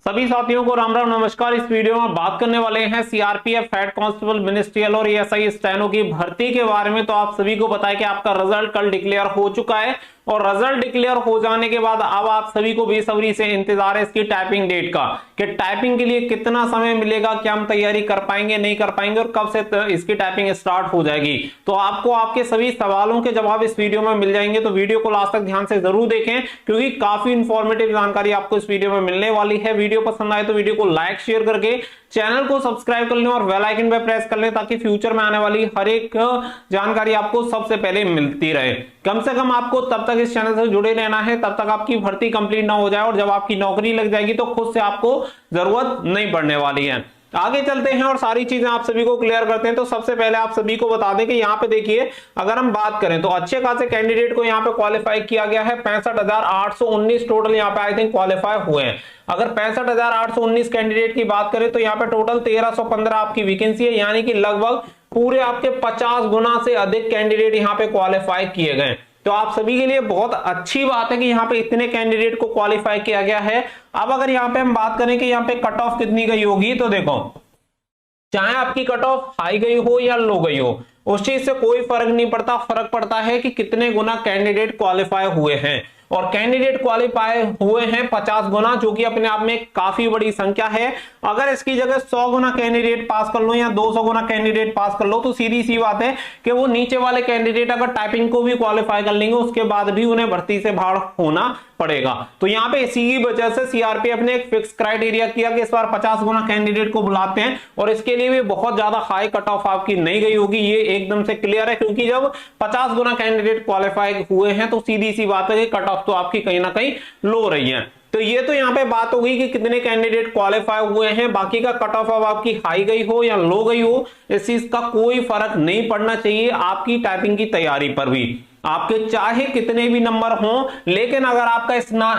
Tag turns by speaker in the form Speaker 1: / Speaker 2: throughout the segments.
Speaker 1: सभी साथियों को राम राम नमस्कार। इस वीडियो में बात करने वाले हैं सीआरपीएफ, हेड कांस्टेबल, मिनिस्ट्रियल और एएसआई स्टेनो की भर्ती के बारे में। तो आप सभी को पता है कि आपका रिजल्ट कल डिक्लेयर हो चुका है और रिजल्ट डिक्लेयर हो जाने के बाद अब आप सभी को बेसब्री से इंतजार है इसकी टाइपिंग डेट का, कि टाइपिंग के लिए कितना समय मिलेगा, क्या हम तैयारी कर पाएंगे नहीं कर पाएंगे और कब से इसकी टाइपिंग स्टार्ट हो जाएगी। तो आपको आपके सभी सवालों के जवाब इस वीडियो में मिल जाएंगे। तो वीडियो को लास्ट तक ध्यान से जरूर देखें क्योंकि काफी इंफॉर्मेटिव जानकारी आपको इस वीडियो में मिलने वाली है। वीडियो पसंद आए तो वीडियो को लाइक शेयर करके चैनल को सब्सक्राइब कर लें और बेल आइकन पे प्रेस कर लें ताकि फ्यूचर में आने वाली हर एक जानकारी आपको सबसे पहले मिलती रहे। कम से कम आपको तब तक इस चैनल से जुड़े रहना है तब तक आपकी भर्ती कंप्लीट ना हो जाए और जब आपकी नौकरी लग जाएगी तो खुद से आपको जरूरत नहीं पड़ने वाली है। आगे चलते हैं और सारी चीजें आप सभी को क्लियर करते हैं। तो सबसे पहले आप सभी को बता दें कि यहाँ पे देखिए, अगर हम बात करें तो अच्छे खासे कैंडिडेट को यहाँ पे क्वालिफाई किया गया है। 65,819 टोटल यहाँ पे आई थिंक क्वालिफाई हुए हैं। अगर 65,819 कैंडिडेट की बात करें तो यहाँ पे टोटल 1315 आपकी वैकेंसी है, यानी कि लगभग पूरे आपके 50 गुना से अधिक कैंडिडेट यहाँ पे क्वालिफाई किए गए। तो आप सभी के लिए बहुत अच्छी बात है कि यहाँ पे इतने कैंडिडेट को क्वालिफाई किया गया है। अब अगर यहाँ पे हम बात करें कि यहाँ पे कट ऑफ कितनी गई होगी, तो देखो चाहे आपकी कट ऑफ हाई गई हो या लो गई हो उस चीज से कोई फर्क नहीं पड़ता। फर्क पड़ता है कि कितने गुना कैंडिडेट क्वालिफाई हुए हैं और कैंडिडेट क्वालिफाई हुए हैं 50 गुना, जो कि अपने आप में काफी बड़ी संख्या है। अगर इसकी जगह 100 गुना कैंडिडेट पास कर लो या 200 गुना कैंडिडेट पास कर लो तो सीधी सी बात है कि वो नीचे वाले कैंडिडेट अगर टाइपिंग को भी क्वालिफाई कर लेंगे उसके बाद भी उन्हें भर्ती से बाहर होना पड़ेगा। तो यहाँ पे इसी की वजह से सीआरपीएफ ने एक फिक्स क्राइटेरिया किया कि इस बार 50 गुना कैंडिडेट को बुलाते हैं और इसके लिए भी बहुत ज्यादा हाई कट ऑफ आपकी नहीं गई होगी, ये एकदम से क्लियर है। क्योंकि जब 50 गुना कैंडिडेट क्वालिफाई हुए हैं तो सीधी सी बात है कि कट ऑफ तो आपकी कहीं ना कहीं लो रही है। तो ये तो यहाँ पे बात हो गई कि कितने कैंडिडेट क्वालिफाई हुए हैं। बाकी का कट ऑफ अब आपकी हाई गई हो या लो गई हो इस चीज का कोई फर्क नहीं पड़ना चाहिए आपकी टाइपिंग की तैयारी पर भी। आपके चाहे कितने भी नंबर हों, लेकिन अगर आपका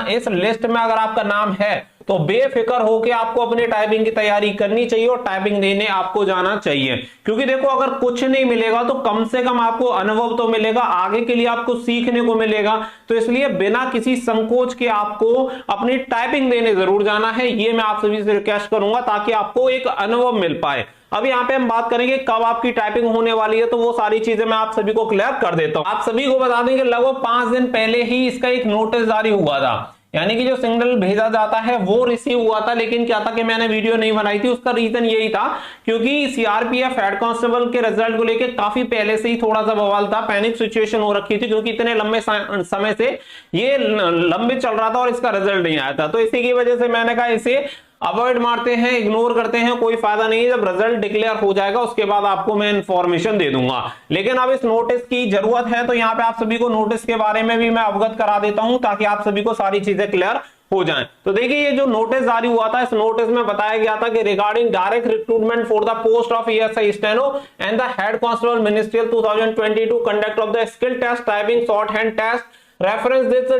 Speaker 1: इस लिस्ट में अगर आपका नाम है तो बेफिक्र होकर आपको अपने टाइपिंग की तैयारी करनी चाहिए और टाइपिंग देने आपको जाना चाहिए। क्योंकि देखो अगर कुछ नहीं मिलेगा तो कम से कम आपको अनुभव तो मिलेगा, आगे के लिए आपको सीखने को मिलेगा। तो इसलिए बिना किसी संकोच के आपको अपनी टाइपिंग देने जरूर जाना है, ये मैं आप सभी से रिक्वेस्ट करूंगा ताकि आपको एक अनुभव मिल पाए। अब यहाँ पे हम बात करेंगे कब आपकी टाइपिंग होने वाली है, तो वो सारी चीजें मैं आप सभी को क्लियर कर देता हूँ। आप सभी को बता दें कि लगभग 5 दिन पहले ही इसका एक नोटिस जारी हुआ था, यानी कि जो सिग्नल भेजा जाता है वो रिसीव हुआ था। लेकिन क्या था कि मैंने वीडियो नहीं बनाई थी, उसका रीजन यही था क्योंकि सीआरपीएफ हेड कांस्टेबल के रिजल्ट को लेकर काफी पहले से ही थोड़ा सा बवाल था, पैनिक सिचुएशन हो रखी थी क्योंकि इतने लंबे समय से ये लंबे चल रहा था और इसका रिजल्ट नहीं आया था। तो इसी की वजह से मैंने कहा इसे अवॉइड मारते हैं, इग्नोर करते हैं, कोई फायदा नहीं है। जब रिजल्ट डिक्लेयर हो जाएगा उसके बाद आपको मैं इंफॉर्मेशन दे दूंगा। लेकिन अब इस नोटिस की जरूरत है तो यहाँ पे आप सभी को नोटिस के बारे में भी मैं अवगत करा देता हूं ताकि आप सभी को सारी चीजें क्लियर हो जाएं। तो देखिए ये जो नोटिस जारी हुआ था, इस नोटिस में बताया गया था कि regarding direct recruitment for the post of ASI steno and the head constable ministerial 2022 conduct of the skill test typing shorthand test reference this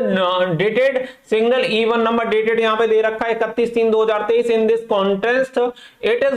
Speaker 1: dated signal E1 number dated यहाँ पे दे रखा है 31/3/2023। In this contest it is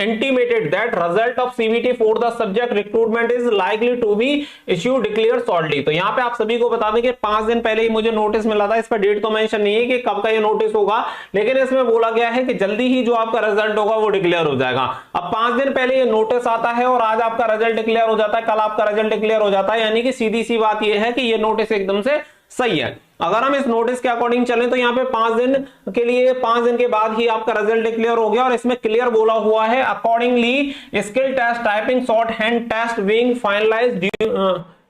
Speaker 1: intimated that result of CVT for the subject recruitment is likely to be issue declare shortly. तो यहाँ पे आप सभी को बता दें कि 5 दिन पहले ही मुझे नोटिस मिला था। इस पर डेट तो मेंशन नहीं है कि कब का ये नोटिस होगा, लेकिन इसमें बोला गया है कि जल्दी ही जो आपका रिजल्ट होगा वो डिक्लेयर हो जाएगा। अब 5 दिन पहले ये नोटिस आता है और आज आपका रिजल्ट डिक्लेयर हो जाता है, कल आपका रिजल्ट डिक्लेयर हो जाता है, यानी कि सीधी सी बात यह है कि ये नोटिस एकदम से सही है। अगर हम इस नोटिस के अकॉर्डिंग चलें तो यहाँ पे 5 दिन के लिए 5 दिन के बाद ही आपका रिजल्ट डिक्लेयर हो गया और इसमें क्लियर बोला हुआ है accordingly skill test typing shorthand test being finalised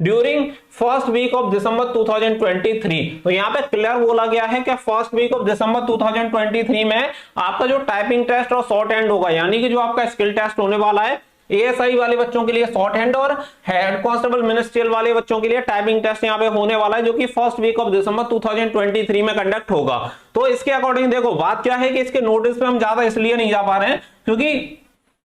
Speaker 1: during first week of December 2023। तो यहाँ पे क्लियर बोला गया है कि फर्स्ट वीक ऑफ दिसंबर 2023 में आपका जो टाइपिंग टेस्ट और शॉर्ट हैंड होगा, यानी कि जो आपका स्किल टेस्ट होने वाला है एएसआई वाले बच्चों के लिए शॉर्ट हैंड और हेड कांस्टेबल मिनिस्ट्रियल वाले बच्चों के लिए टाइपिंग टेस्ट यहाँ पे होने वाला है, जो कि फर्स्ट वीक ऑफ दिसंबर 2023 में कंडक्ट होगा। तो इसके अकॉर्डिंग देखो बात क्या है कि इसके नोटिस पे हम ज्यादा इसलिए नहीं जा पा रहे हैं क्योंकि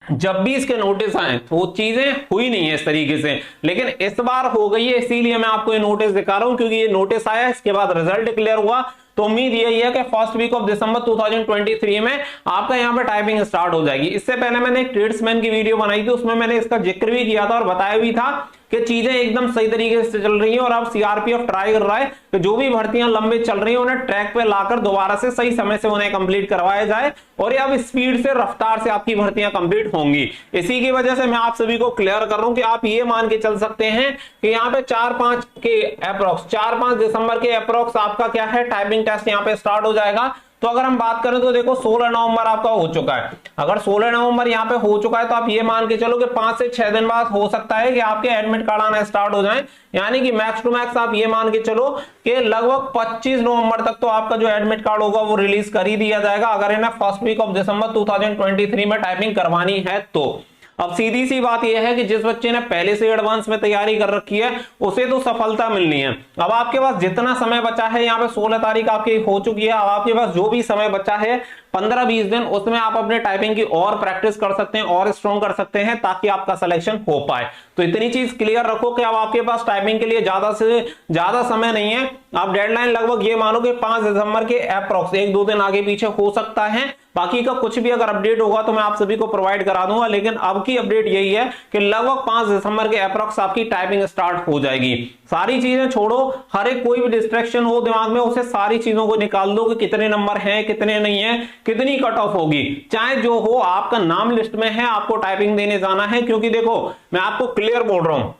Speaker 1: जब भी इसके नोटिस आए तो चीजें हुई नहीं है इस तरीके से, लेकिन इस बार हो गई है। इसीलिए मैं आपको ये नोटिस दिखा रहा हूं क्योंकि ये नोटिस आया, इसके बाद रिजल्ट डिक्लेयर हुआ। तो उम्मीद यही है कि फर्स्ट वीक ऑफ दिसंबर 2023 में आपका यहाँ पे टाइपिंग स्टार्ट हो जाएगी। इससे पहले मैंने एक ट्रेड्समैन की वीडियो बनाई थी, उसमें मैंने इसका जिक्र भी किया था और बताया भी था कि चीजें एकदम सही तरीके से चल रही हैं और अब सीआरपीएफ ट्राई कर रहा है कि जो भी भर्तियां लंबे चल रही हैं उन्हें ट्रैक पे लाकर दोबारा से सही समय से उन्हें कंप्लीट करवाया जाए और ये अब स्पीड से, रफ्तार से आपकी भर्तियां कंप्लीट होंगी। इसी की वजह से मैं आप सभी को क्लियर कर रहा हूं कि आप ये मान के चल सकते हैं कि यहाँ पे 4-5 दिसंबर के अप्रोक्स आपका क्या है, टाइपिंग टेस्ट यहाँ पे स्टार्ट हो जाएगा। तो अगर हम बात करें तो देखो 16 नवंबर आपका हो चुका है। अगर 16 नवंबर यहाँ पे हो चुका है तो आप ये मान के चलो कि 5 से 6 दिन बाद हो सकता है कि आपके एडमिट कार्ड आना स्टार्ट हो जाए, यानी कि मैक्स टू मैक्स आप ये मान के चलो कि लगभग 25 नवंबर तक तो आपका जो एडमिट कार्ड होगा वो रिलीज कर ही दिया जाएगा, अगर इन्हें फर्स्ट वीक ऑफ दिसंबर 2023 में टाइपिंग करवानी है तो। अब सीधी सी बात यह है कि जिस बच्चे ने पहले से एडवांस में तैयारी कर रखी है उसे तो सफलता मिलनी है। अब आपके पास जितना समय बचा है, यहाँ पे 16 तारीख आपकी हो चुकी है, अब आपके पास जो भी समय बचा है 15-20 दिन, उसमें आप अपने टाइपिंग की और प्रैक्टिस कर सकते हैं और स्ट्रॉन्ग कर सकते हैं ताकि आपका सिलेक्शन हो पाए। तो इतनी चीज क्लियर रखो कि अब आपके पास टाइपिंग के लिए ज्यादा से ज्यादा समय नहीं है। आप डेडलाइन लगभग ये मानो कि 5 दिसंबर के अप्रॉक्स 1-2 दिन आगे पीछे हो सकता है। बाकी का कुछ भी अगर अपडेट होगा तो मैं आप सभी को प्रोवाइड करा दूंगा, लेकिन अब की अपडेट यही है कि लगभग 5 दिसंबर के अप्रॉक्स आपकी टाइपिंग स्टार्ट हो जाएगी। सारी चीजें छोड़ो, हर एक कोई भी डिस्ट्रैक्शन हो दिमाग में उसे सारी चीजों को निकाल दो कि कितने नंबर हैं, कितने नहीं है, कितनी कट ऑफ होगी, चाहे जो हो आपका नाम लिस्ट में है, आपको टाइपिंग देने जाना है। क्योंकि देखो मैं आपको क्लियर बोल रहा हूं,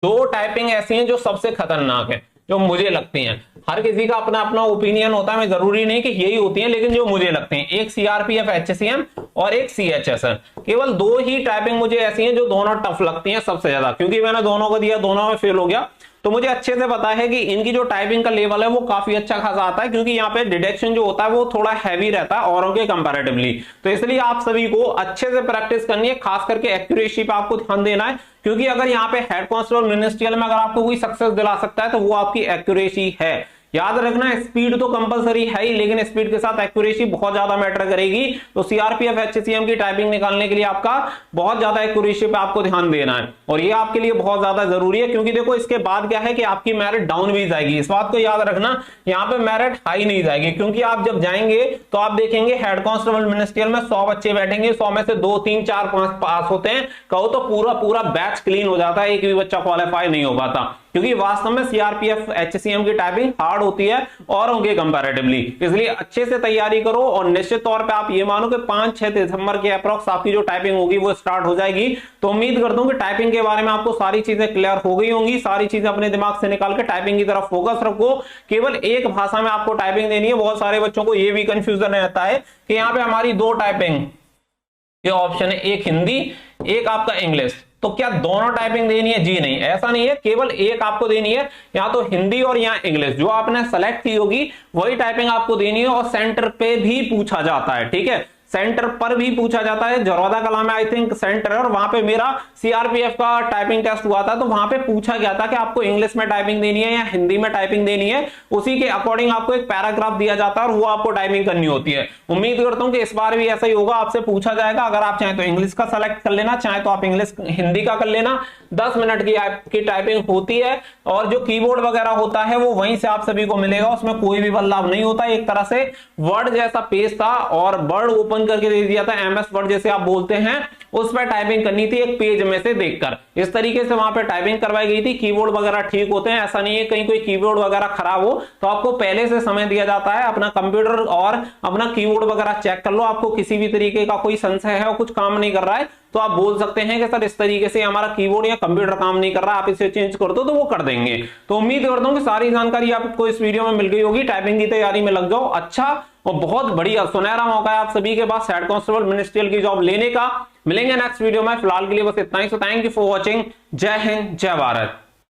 Speaker 1: 2 टाइपिंग ऐसी हैं जो सबसे खतरनाक है, जो मुझे लगती हैं। हर किसी का अपना अपना ओपिनियन होता है, मैं जरूरी नहीं कि यही होती है, लेकिन जो मुझे लगते हैं, एक सीआरपीएफ एचसीएम और एक सीएचएसएन, केवल 2 ही टाइपिंग मुझे ऐसी हैं जो दोनों टफ लगती हैं सबसे ज्यादा। क्योंकि मैंने दोनों को दिया, दोनों में फेल हो गया, तो मुझे अच्छे से पता है कि इनकी जो टाइपिंग का लेवल है वो काफी अच्छा खासा आता है, क्योंकि यहाँ पे डिटेक्शन जो होता है वो थोड़ा हैवी रहता है औरों के कंपैरेटिवली। तो इसलिए आप सभी को अच्छे से प्रैक्टिस करनी है, खास करके एक्यूरेसी पे आपको ध्यान देना है, क्योंकि अगर यहाँ पे हेड कांस्टेबल मिनिस्ट्रियल में अगर आपको कोई सक्सेस दिला सकता है तो वो आपकी एक्यूरेसी है। याद रखना, स्पीड तो कंपलसरी है ही, लेकिन स्पीड के साथ एक्यूरेसी बहुत ज्यादा मैटर करेगी। तो सीआरपीएफ एचसीएम की टाइपिंग निकालने के लिए आपका बहुत ज्यादा एक्यूरेसी पे आपको ध्यान देना है, और ये आपके लिए बहुत ज्यादा जरूरी है। क्योंकि देखो इसके बाद क्या है कि आपकी मेरिट डाउन भी जाएगी, इस बात को याद रखना। यहाँ पे मेरिट हाई नहीं जाएगी, क्योंकि आप जब जाएंगे तो आप देखेंगे हेड कांस्टेबल मिनिस्ट्रियल में 100 बच्चे बैठेंगे, 100 में से 2, 3, 4, 5 पास होते हैं, कहो तो पूरा बैच क्लीन हो जाता है, एक भी बच्चा क्वालिफाई नहीं हो पाता। क्योंकि वास्तव में सीआरपीएफ एचसीएम की टाइपिंग हार्ड होती है औरों के कंपैरेटिवली। इसलिए अच्छे से तैयारी करो और निश्चित तौर पे आप ये मानो कि 5-6 दिसंबर के अप्रॉक्स आपकी जो टाइपिंग होगी वो स्टार्ट हो जाएगी। तो उम्मीद करता हूं कि टाइपिंग के बारे में आपको सारी चीजें क्लियर हो गई होंगी। सारी चीजें अपने दिमाग से निकाल के टाइपिंग की तरफ फोकस रखो। केवल एक भाषा में आपको टाइपिंग देनी है। बहुत सारे बच्चों को ये भी कंफ्यूजन रहता है कि यहाँ पे हमारी 2 टाइपिंग ये ऑप्शन है, एक हिंदी एक आपका इंग्लिश, तो क्या दोनों टाइपिंग देनी है? जी नहीं, ऐसा नहीं है, केवल एक आपको देनी है, या तो हिंदी और या इंग्लिश। जो आपने सेलेक्ट की होगी वही टाइपिंग आपको देनी है, और सेंटर पे भी पूछा जाता है, ठीक है, सेंटर पर भी पूछा जाता है। जरोदा कला में आई थिंक सेंटर है, और वहां पे मेरा सीआरपीएफ का टाइपिंग टेस्ट हुआ था, तो वहां पे पूछा गया था कि आपको इंग्लिश में टाइपिंग देनी है या हिंदी में टाइपिंग देनी है। उसी के अकॉर्डिंग आपको एक पैराग्राफ दिया जाता है और वो आपको टाइपिंग करनी होती है। उम्मीद करता हूं कि इस बार भी ऐसा ही होगा, आपसे पूछा जाएगा। अगर आप चाहें तो इंग्लिश का सेलेक्ट कर लेना, चाहे तो आप इंग्लिश हिंदी का कर लेना। 10 मिनट की आपकी टाइपिंग होती है, और जो कीबोर्ड वगैरह होता है वो वहीं से आप सभी को मिलेगा, उसमें कोई भी बदलाव नहीं होता। एक तरह से वर्ड जैसा पेज था, और वर्ड ओपन करके दे दिया था, एमएस वर्ड जैसे आप बोलते हैं, उस पर टाइपिंग करनी थी एक पेज में से देखकर। इस तरीके से वहां पे टाइपिंग करवाई गई थी। कीबोर्ड वगैरह ठीक होते हैं, ऐसा नहीं है कहीं कोई कीबोर्ड वगैरह खराब हो, तो आपको पहले से समय दिया जाता है। अपना कंप्यूटर और अपना कीबोर्ड वगैरह चेक कर लो, आपको किसी भी तरीके का कोई संशय है और कुछ काम नहीं कर रहा है तो आप बोल सकते हैं कि सर इस तरीके से हमारा कीबोर्ड या कंप्यूटर काम नहीं कर रहा, आप इसे चेंज कर दो, तो वो कर देंगे। तो उम्मीद करता हूं कि सारी जानकारी आपको इस वीडियो में मिल गई होगी। टाइपिंग की तैयारी में लग जाओ, अच्छा और बहुत बढ़िया सुनहरा मौका है आप सभी के पास हेड कांस्टेबल मिनिस्ट्रियल की जॉब लेने का। मिलेंगे नेक्स्ट वीडियो में, फिलहाल के लिए बस इतना ही। So thank you for watching. जय हिंद, जय भारत।